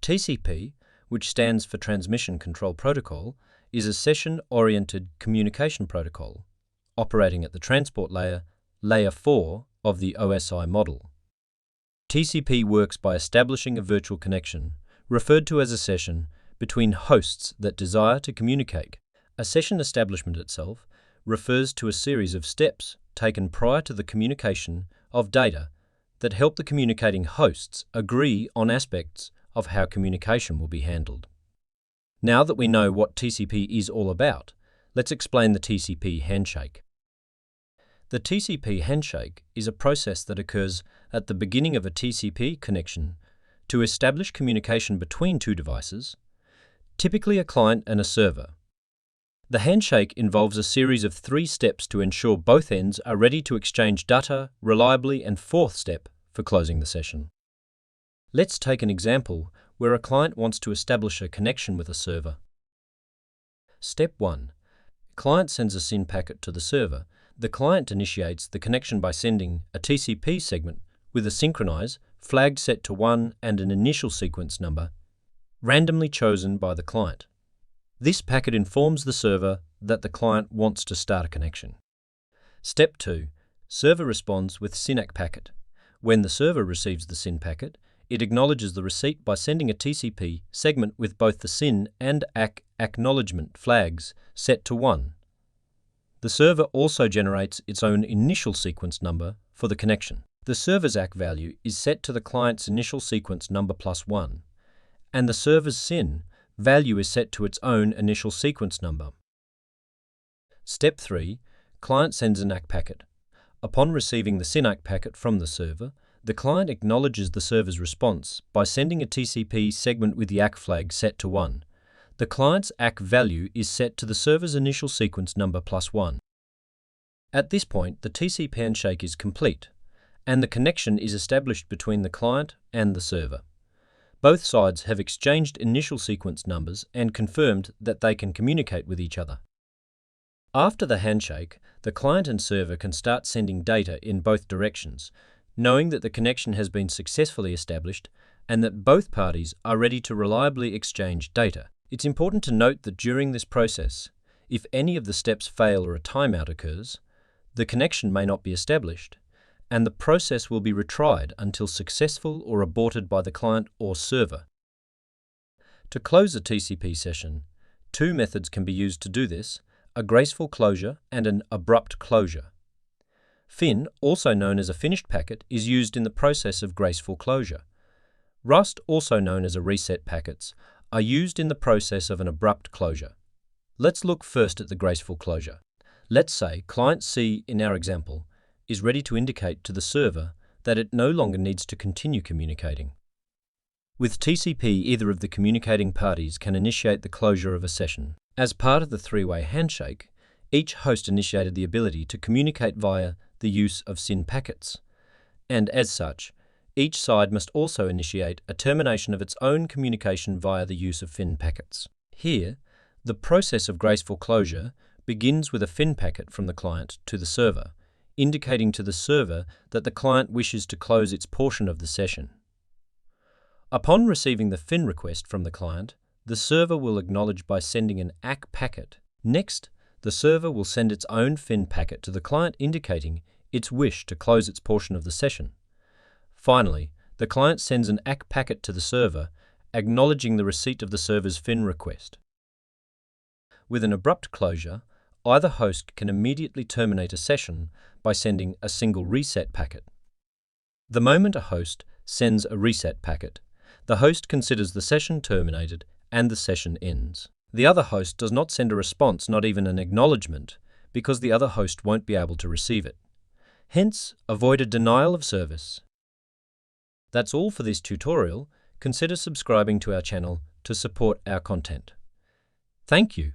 TCP, which stands for Transmission Control Protocol, is a session-oriented communication protocol operating at the transport layer, Layer 4 of the OSI model. TCP works by establishing a virtual connection, referred to as a session, between hosts that desire to communicate. A session establishment itself refers to a series of steps taken prior to the communication of data that help the communicating hosts agree on aspects of how communication will be handled. Now that we know what TCP is all about, let's explain the TCP handshake. The TCP handshake is a process that occurs at the beginning of a TCP connection to establish communication between two devices, typically a client and a server. The handshake involves a series of 3 steps to ensure both ends are ready to exchange data reliably, and 4th step for closing the session. Let's take an example where a client wants to establish a connection with a server. Step 1. Client sends a SYN packet to the server. The client initiates the connection by sending a TCP segment with a synchronize flag set to 1 and an initial sequence number, randomly chosen by the client. This packet informs the server that the client wants to start a connection. Step 2. Server responds with SYN-ACK packet. When the server receives the SYN packet, it acknowledges the receipt by sending a TCP segment with both the SYN and ACK acknowledgement flags set to 1. The server also generates its own initial sequence number for the connection. The server's ACK value is set to the client's initial sequence number plus 1, and the server's SYN value is set to its own initial sequence number. Step 3. Client sends an ACK packet. Upon receiving the SYN-ACK packet from the server, the client acknowledges the server's response by sending a TCP segment with the ACK flag set to 1. The client's ACK value is set to the server's initial sequence number plus 1. At this point, the TCP handshake is complete, and the connection is established between the client and the server. Both sides have exchanged initial sequence numbers and confirmed that they can communicate with each other. After the handshake, the client and server can start sending data in both directions, knowing that the connection has been successfully established and that both parties are ready to reliably exchange data. It's important to note that during this process, if any of the steps fail or a timeout occurs, the connection may not be established, and the process will be retried until successful or aborted by the client or server. To close a TCP session, 2 methods can be used to do this: a graceful closure and an abrupt closure. FIN, also known as a finished packet, is used in the process of graceful closure. Rust, also known as a reset packets, are used in the process of an abrupt closure. Let's look first at the graceful closure. Let's say client C, in our example, is ready to indicate to the server that it no longer needs to continue communicating. With TCP, either of the communicating parties can initiate the closure of a session. As part of the 3-way handshake, each host initiated the ability to communicate via the use of SYN packets, and as such, each side must also initiate a termination of its own communication via the use of FIN packets. Here, the process of graceful closure begins with a FIN packet from the client to the server, indicating to the server that the client wishes to close its portion of the session. Upon receiving the FIN request from the client, the server will acknowledge by sending an ACK packet. Next, the server will send its own FIN packet to the client, indicating its wish to close its portion of the session. Finally, the client sends an ACK packet to the server, acknowledging the receipt of the server's FIN request. With an abrupt closure, either host can immediately terminate a session by sending a single reset packet. The moment a host sends a reset packet, the host considers the session terminated and the session ends. The other host does not send a response, not even an acknowledgement, because the other host won't be able to receive it. Hence, avoid a denial of service. That's all for this tutorial. Consider subscribing to our channel to support our content. Thank you.